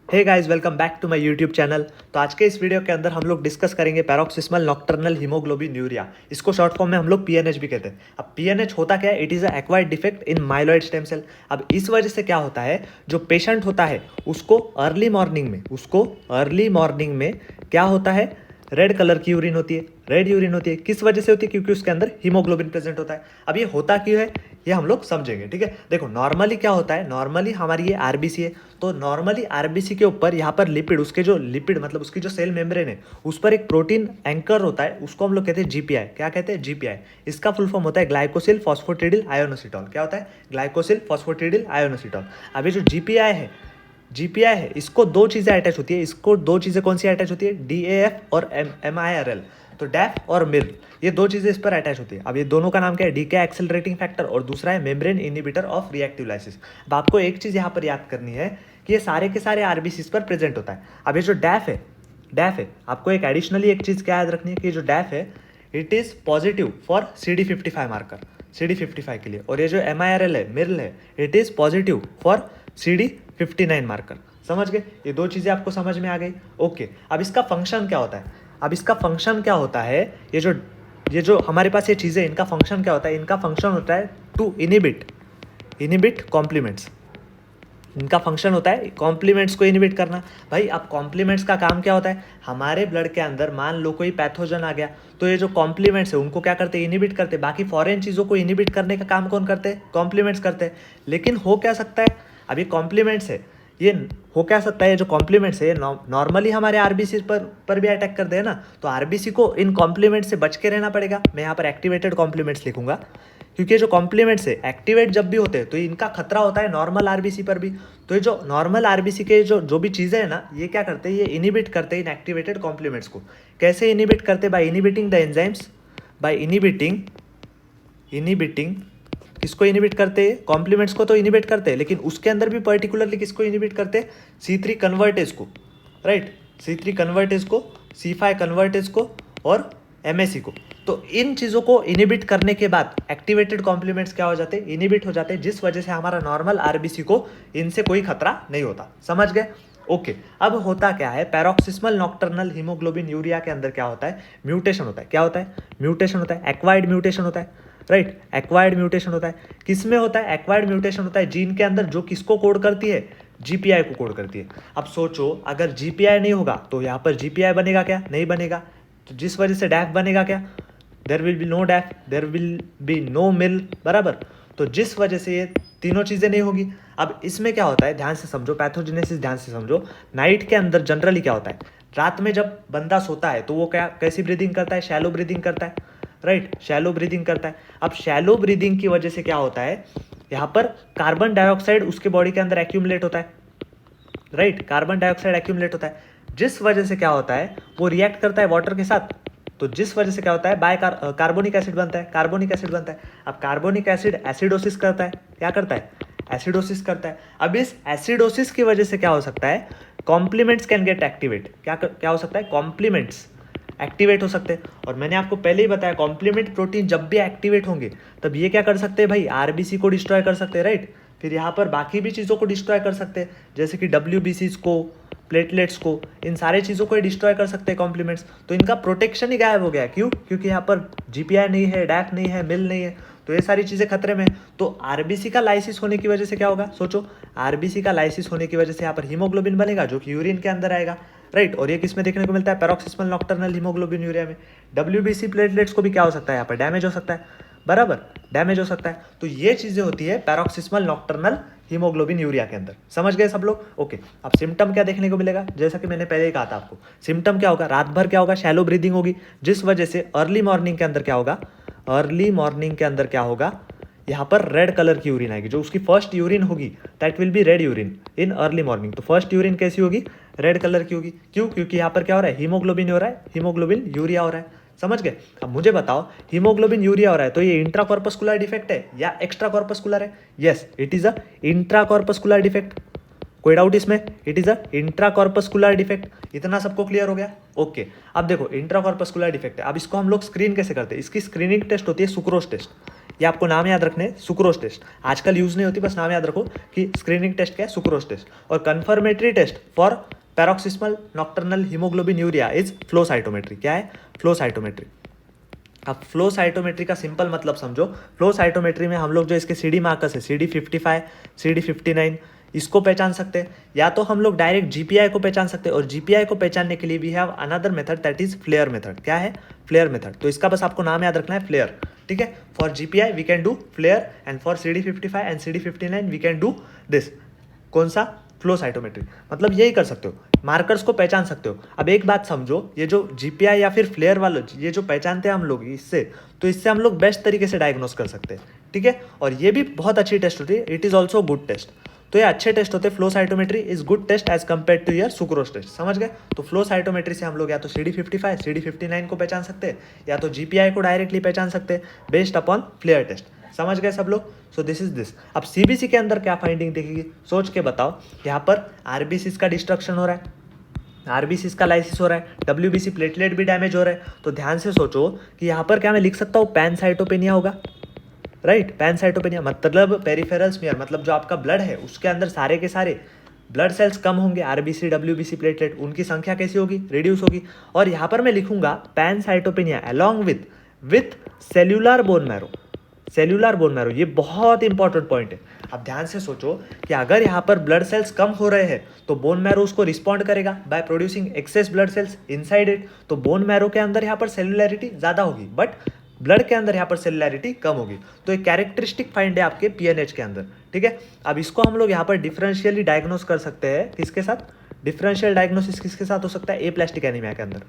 Hey guys, welcome back to my YouTube channel. तो आज के इस वीडियो के अंदर हम लोग डिस्कस करेंगे पैरोक्सिस्मल नॉक्टर्नल हीमोग्लोबिन्यूरिया। इसको शॉर्ट फॉर्म में हम लोग पीएनएच भी कहते हैं। अब पीएनएच होता क्या है? It is a acquired defect in myeloid stem cell. अब इस वजह से क्या होता है, जो पेशेंट होता है उसको अर्ली मॉर्निंग में क्या होता है, रेड कलर की यूरिन होती है। रेड यूरिन होती है किस वजह से होती है? क्योंकि उसके अंदर हीमोग्लोबिन प्रेजेंट होता है। अब ये होता क्यों है ये हम लोग समझेंगे, ठीक है। देखो नॉर्मली क्या होता है, नॉर्मली हमारी ये आरबीसी है, तो नॉर्मली आरबीसी के ऊपर यहाँ पर लिपिड, उसके जो लिपिड मतलब उसकी जो सेल मेम्ब्रेन है उस पर एक प्रोटीन एंकर होता है, उसको हम लोग कहते हैं जीपीआई। क्या कहते हैं? जीपीआई। इसका फुल फॉर्म होता है ग्लाइकोसिल फॉस्फेटिडिल आयोनोसिटॉल। क्या होता है? Glycosyl phosphatidyl आयोनोसिटॉल। अब ये जो जीपीआई है इसको दो चीज़ें अटैच होती है। इसको दो चीज़ें कौन सी अटैच होती है? डीएएफ और एमआईआरएल। तो डैफ और मिर, ये दो चीज़ें इस पर अटैच होती है। अब ये दोनों का नाम क्या है? डीके एक्सेलरेटिंग फैक्टर और दूसरा है membrane inhibitor of reactive lysis. अब आपको एक चीज़ यहाँ पर याद करनी है कि ये सारे के सारे आरबीसीज पर प्रेजेंट होता है। अब ये जो डैफ है आपको एक एडिशनली एक चीज़ क्या याद रखनी है कि जो डैफ है it is positive for CD55 marker, CD55 के लिए। और ये जो एमआईआरएल है, मिरल है, it is positive for CD59 marker. समझ गए? ये दो चीज़ें आपको समझ में आ गई। ओके, अब इसका फंक्शन क्या होता है? ये जो हमारे पास ये चीज़ें, इनका फंक्शन क्या होता है? इनका फंक्शन होता है टू इनिबिट कॉम्प्लीमेंट्स। इनका फंक्शन होता है कॉम्प्लीमेंट्स को इनिबिट करना। भाई अब कॉम्प्लीमेंट्स का काम क्या होता है? हमारे ब्लड के अंदर मान लो कोई पैथोजन आ गया, तो ये जो कॉम्प्लीमेंट्स है उनको क्या करते हैं? इनिबिट करते हैं। बाकी फॉरेन चीज़ों को इनिबिट करने का काम कौन करते हैं? कॉम्प्लीमेंट्स करते हैं। लेकिन हो क्या सकता है, अब ये कॉम्प्लीमेंट्स है, ये हो क्या सकता है, जो कॉम्प्लीमेंट्स है नॉर्मली हमारे आरबीसी पर भी अटैक कर दे ना, तो आरबीसी को इन कॉम्प्लीमेंट से बच के रहना पड़ेगा। मैं यहाँ पर एक्टिवेटेड कॉम्प्लीमेंट्स लिखूंगा, क्योंकि ये जो कॉम्प्लीमेंट्स है एक्टिवेट जब भी होते हैं तो इनका खतरा होता है नॉर्मल आरबीसी पर भी। तो ये जो नॉर्मल आरबीसी के जो भी चीज़ें हैं ना, ये क्या करते हैं? ये इनिबिट करते हैं इन एक्टिवेटेड कॉम्प्लीमेंट्स को। कैसे इनिबिट करते हैं? By inhibiting the enzymes, by inhibiting किसको इनिबिट करते हैं? कॉम्प्लीमेंट्स को तो इनिबिट करते हैं, लेकिन उसके अंदर भी पर्टिकुलरली किसको इनिबिट करते हैं? C3 कन्वर्टेज को, राइट। C3 कन्वर्टेज को, C5 कन्वर्टेज को और MAC को। तो इन चीज़ों को इनिबिट करने के बाद एक्टिवेटेड कॉम्प्लीमेंट्स क्या हो जाते हैं? इनिबिट हो जाते हैं, जिस वजह से हमारा नॉर्मल आरबीसी को इनसे कोई खतरा नहीं होता। समझ गए? ओके, अब होता क्या है, पैरोक्सिस्मल नॉक्टर्नल हीमोग्लोबिन यूरिया के अंदर क्या होता है? म्यूटेशन होता है। क्या होता है? म्यूटेशन होता है, एक्वायर्ड म्यूटेशन होता है, राइट। एक्वायर्ड म्यूटेशन होता है। किस में होता है एक्वायर्ड म्यूटेशन? होता है जीन के अंदर, जो किसको कोड करती है? जीपीआई को कोड करती है। अब सोचो, अगर जीपीआई नहीं होगा तो यहाँ पर जीपीआई बनेगा क्या? नहीं बनेगा। तो जिस वजह से डैफ बनेगा क्या? There will be no daff, there will be no mill, बराबर। तो जिस वजह से ये तीनों चीज़ें नहीं होगी। अब इसमें क्या होता है, ध्यान से समझो, पैथोजेनेसिस ध्यान से समझो। नाइट के अंदर जनरली क्या होता है, रात में जब बंदा सोता है तो वो क्या, कैसी ब्रीदिंग करता है? शैलो ब्रीदिंग करता है, राइट। शैलो ब्रीदिंग करता है। अब शैलो ब्रीदिंग की वजह से क्या होता है, यहाँ पर कार्बन डाइऑक्साइड उसके बॉडी के अंदर एक्यूमुलेट होता है, राइट। कार्बन डाइऑक्साइड एक्यूमुलेट होता है, जिस वजह से क्या होता है, वो रिएक्ट करता है वाटर के साथ। तो जिस वजह से क्या होता है, कार्बोनिक एसिड बनता है, कार्बोनिक एसिड बनता है। अब कार्बोनिक एसिड एसिडोसिस करता है। क्या करता है? एसिडोसिस करता है। अब इस एसिडोसिस की वजह से क्या हो सकता है, कॉम्प्लीमेंट्स कैन गेट एक्टिवेट। क्या हो सकता है? कॉम्प्लीमेंट्स एक्टिवेट हो सकते हैं। और मैंने आपको पहले ही बताया, कॉम्प्लीमेंट प्रोटीन जब भी एक्टिवेट होंगे तब ये क्या कर सकते हैं भाई? आरबीसी को डिस्ट्रॉय कर सकते हैं, राइट। फिर यहाँ पर बाकी भी चीज़ों को डिस्ट्रॉय कर सकते हैं, जैसे कि WBCs को, प्लेटलेट्स को, इन सारे चीज़ों को डिस्ट्रॉय कर सकते हैं कॉम्प्लीमेंट्स। तो इनका प्रोटेक्शन ही गायब हो गया। क्यों? क्योंकि यहाँ पर जीपीआई नहीं है, डैफ नहीं है, मिल नहीं है, तो ये सारी चीज़ें खतरे में। तो आरबीसी का लाइसिस होने की वजह से क्या होगा? सोचो, आरबीसी का लाइसिस होने की वजह से यहाँ पर हीमोग्लोबिन बनेगा, जो कि यूरिन के अंदर आएगा, राइट। और ये किस में देखने को मिलता है? पैरोक्सिस्मल नॉक्टर्नल हीमोग्लोबिन यूरिया में। WBC प्लेटलेट्स को भी क्या हो सकता है? यहाँ पर डैमेज हो सकता है, बराबर, डैमेज हो सकता है। तो ये चीज़ें होती है पैरोक्सिस्मल नॉक्टर्नल हीमोग्लोबिन यूरिया के अंदर। समझ गए सब लोग? ओके, अब सिम्टम क्या देखने को मिलेगा? जैसा कि मैंने पहले ही कहा था आपको, सिम्टम क्या होगा, रात भर क्या होगा? शैलो ब्रीदिंग होगी, जिस वजह से अर्ली मॉर्निंग के अंदर क्या होगा, यहाँ पर रेड कलर की यूरिन आएगी। जो उसकी फर्स्ट यूरिन होगी that will be red urine in early morning. तो फर्स्ट यूरिन कैसी होगी? रेड कलर की होगी। क्यों? क्योंकि यहाँ पर क्या हो रहा है, हीमोग्लोबिन हो रहा है, हीमोग्लोबिन यूरिया हो रहा है। समझ गए? अब मुझे बताओ, हीमोग्लोबिन यूरिया हो रहा है तो ये इंट्रा कॉर्पस्कुलर डिफेक्ट है या एक्स्ट्रा कॉर्पस्कुलर है? Yes, it is a intra corpuscular defect. कोई डाउट इसमें? It is a intra corpuscular defect. इतना सबको क्लियर हो गया? ओके, अब देखो इंट्रा कॉर्पस्कुलर डिफेक्ट है। अब इसको हम लोग स्क्रीन कैसे करते हैं? इसकी स्क्रीनिंग टेस्ट होती है सुक्रोज टेस्ट। ये आपको नाम याद रखने, सुक्रोज टेस्ट आजकल यूज नहीं होती, बस नाम याद रखो कि स्क्रीनिंग टेस्ट क्या है, सुक्रोज टेस्ट। और confirmatory test for paroxysmal nocturnal haemoglobinuria is flow cytometry. क्या है? Flow cytometry. अब फ्लो साइटोमेट्री का सिंपल मतलब समझो। फ्लो साइटोमेट्री में हम लोग जो इसके CD मार्कर्स है, CD55, CD59, इसको पहचान सकते हैं, या तो हम लोग डायरेक्ट GPI को पहचान सकते हैं। और GPI को पहचानने के लिए we have another method, that is flare method. क्या है? Flare method. तो इसका बस आपको नाम याद रखना है, फ्लेयर। ठीक है, for GPI we can do flare and for CD55 and CD59 we can do this. कौन सा? Flow cytometry. मतलब यही कर सकते हो, मार्कर्स को पहचान सकते हो। अब एक बात समझो, ये जो GPI या फिर फ्लेयर वाले ये जो पहचानते हैं हम लोग इससे, तो इससे हम लोग बेस्ट तरीके से डायग्नोस कर सकते हैं। ठीक है, और ये भी बहुत अच्छी टेस्ट होती है, it is also good test. तो ये अच्छे टेस्ट होते हैं। Flow cytometry is good test as compare to your sucrose test. समझ गए? तो फ्लो साइटोमेट्री से हम लोग या तो CD55, CD59 को पहचान सकते हैं, या तो GPI को डायरेक्टली पहचान सकते हैं बेस्ड अपॉन फ्लेयर टेस्ट। समझ गए सब लोग? So this is this. अब CBC के अंदर क्या फाइंडिंग दिखेगी, सोच के बताओ। यहाँ पर RBCs का डिस्ट्रक्शन हो रहा है, RBCs का लाइसिस हो रहा है, WBC प्लेटलेट भी डैमेज हो रहा है। तो ध्यान से सोचो कि यहाँ पर क्या मैं लिख सकता हूँ, पैनसाइटोपेनिया होगा। राइट, पैनसाइटोपेनिया मतलब पेरिफेरल स्मीयर, मतलब जो आपका ब्लड है उसके अंदर सारे के सारे ब्लड सेल्स कम होंगे। RBC, WBC प्लेटलेट, उनकी संख्या कैसी होगी? रिड्यूस होगी। और यहाँ पर मैं लिखूंगा pancytopenia along with cellular bone marrow. Cellular bone marrow, ये बहुत इंपॉर्टेंट पॉइंट है। अब ध्यान से सोचो कि अगर यहाँ पर ब्लड सेल्स कम हो रहे हैं तो बोन मैरो उसको रिस्पॉन्ड करेगा by producing excess blood cells inside it. तो बोन मैरो के अंदर यहाँ पर सेल्युलरिटी ज़्यादा होगी, बट ब्लड के अंदर यहाँ पर सेल्युलरिटी कम होगी। तो एक कैरेक्टरिस्टिक फाइंड है आपके PNH के अंदर। ठीक है, अब इसको हम लोग यहाँ पर डिफरेंशियली डायग्नोस कर सकते हैं। किसके साथ डिफरेंशियल डायग्नोसिस किसके साथ हो सकता है? एप्लास्टिक एनीमिया के अंदर।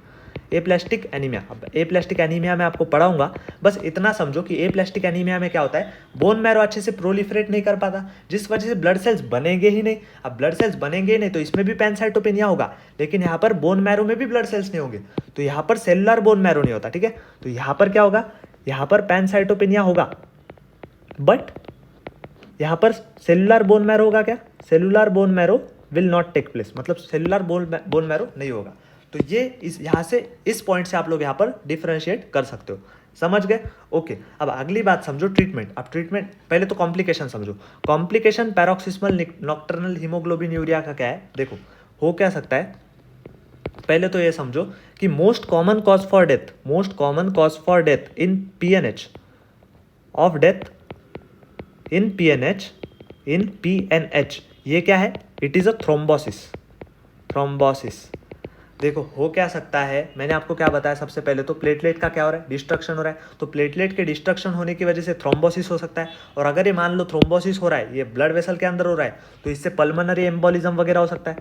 एप्लास्टिक एनीमिया, अब एप्लास्टिक एनीमिया में आपको पढ़ाऊंगा, बस इतना समझो कि एप्लास्टिक एनीमिया में क्या होता है, बोन मैरो अच्छे से प्रोलिफरेट नहीं कर पाता, जिस वजह से ब्लड सेल्स बनेंगे ही नहीं। अब ब्लड सेल्स बनेंगे ही नहीं तो इसमें भी पैनसाइटोपेनिया होगा, लेकिन यहाँ पर बोन मैरो में भी ब्लड सेल्स नहीं होंगे, तो यहाँ पर सेलुलर बोन मैरो नहीं होता। ठीक है, तो यहाँ पर क्या होगा, यहाँ पर पैनसाइटोपेनिया होगा, बट यहाँ पर सेलुलर बोन मैरो होगा। क्या? Cellular bone marrow will not take place, मतलब सेलुलर बोन मैरो नहीं होगा। तो ये इस यहाँ से इस पॉइंट से आप लोग यहाँ पर डिफरेंशिएट कर सकते हो। समझ गए? ओके, अब अगली बात समझो, ट्रीटमेंट। अब ट्रीटमेंट पहले तो कॉम्प्लिकेशन समझो। Complication paroxysmal nocturnal haemoglobin urea का क्या है, देखो हो क्या सकता है। पहले तो ये समझो कि most common cause for death in PNH of death in PNH ये क्या है? It is a thrombosis. देखो हो क्या सकता है, मैंने आपको क्या बताया, सबसे पहले तो प्लेटलेट का क्या हो रहा है, डिस्ट्रक्शन हो रहा है। तो प्लेटलेट के डिस्ट्रक्शन होने की वजह से थ्रोम्बोसिस हो सकता है। और अगर ये मान लो थ्रोम्बोसिस हो रहा है, ये ब्लड वेसल के अंदर हो रहा है, तो इससे पल्मोनरी एम्बोलिज्म वगैरह हो सकता है।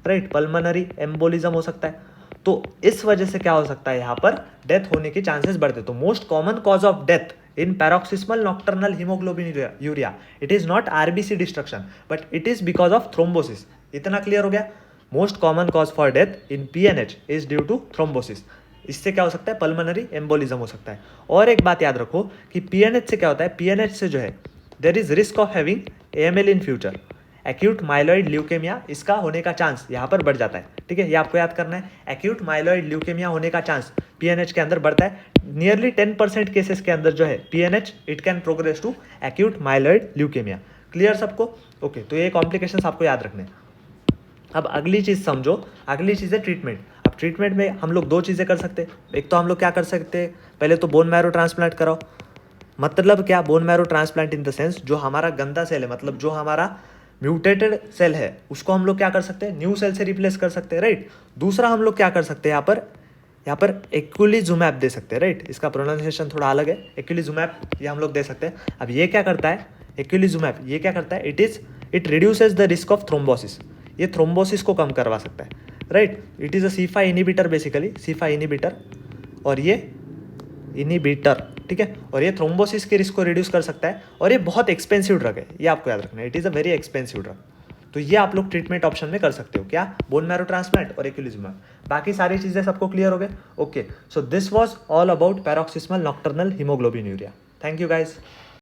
राइट, पल्मोनरी एम्बोलिज्म हो सकता है। तो इस वजह से क्या हो सकता है, यहाँ पर डेथ होने के चांसेस बढ़ते। तो most common cause of death in paroxysmal nocturnal hemoglobin urea it is not RBC destruction but it is because of thrombosis। इतना क्लियर हो गया? Most common cause for death in PNH is due to thrombosis. इससे क्या हो सकता है? Pulmonary embolism हो सकता है। और एक बात याद रखो कि PNH से क्या होता है, PNH से जो है there is risk of having AML in future, acute myeloid leukaemia, इसका होने का चांस यहाँ पर बढ़ जाता है। ठीक है, ये आपको याद करना है, एक्यूट माइलॉइड ल्यूकेमिया होने का चांस PNH के अंदर बढ़ता है। नियरली 10% केसेस के अंदर जो है PNH it can progress to acute myeloid leukaemia. Clear सबको? ओके, तो ये कॉम्प्लिकेशंस आपको याद रखने हैं। अब अगली चीज़ समझो, अगली चीज़ है ट्रीटमेंट। अब ट्रीटमेंट में हम लोग दो चीज़ें कर सकते हैं। एक तो हम लोग क्या कर सकते हैं, पहले तो बोन मैरो ट्रांसप्लांट कराओ। मतलब क्या? Bone marrow transplant in the sense जो हमारा गंदा सेल है, मतलब जो हमारा म्यूटेटेड सेल है, उसको हम लोग क्या कर सकते हैं, न्यू सेल से रिप्लेस कर सकते हैं। राइट, दूसरा हम लोग क्या कर सकते हैं, यहाँ पर एक्विलिजुमैब दे सकते हैं। राइट, इसका प्रोनाउंसिएशन थोड़ा अलग है, एक्विलिजुमैब ये हम लोग दे सकते हैं। अब ये क्या करता है, एक्विलिजुमैब ये क्या करता है, it reduces the risk of thrombosis, ये थ्रोम्बोसिस को कम करवा सकता है। Right, it is a C5 inhibitor, basically C5 inhibitor, और ये इनिबिटर, ठीक है, और ये थ्रोम्बोसिस के रिस्क को रिड्यूस कर सकता है। और ये बहुत एक्सपेंसिव ड्रग है, ये आपको याद रखना है, it is a very expensive drug. तो ये आप लोग ट्रीटमेंट ऑप्शन में कर सकते हो, क्या? बोन मैरो ट्रांसप्लांट और एक्विलिजुमैब। बाकी सारी चीज़ें सबको क्लियर हो गए? Okay, so this was all about paroxysmal nocturnal haemoglobin urea. Thank you guys.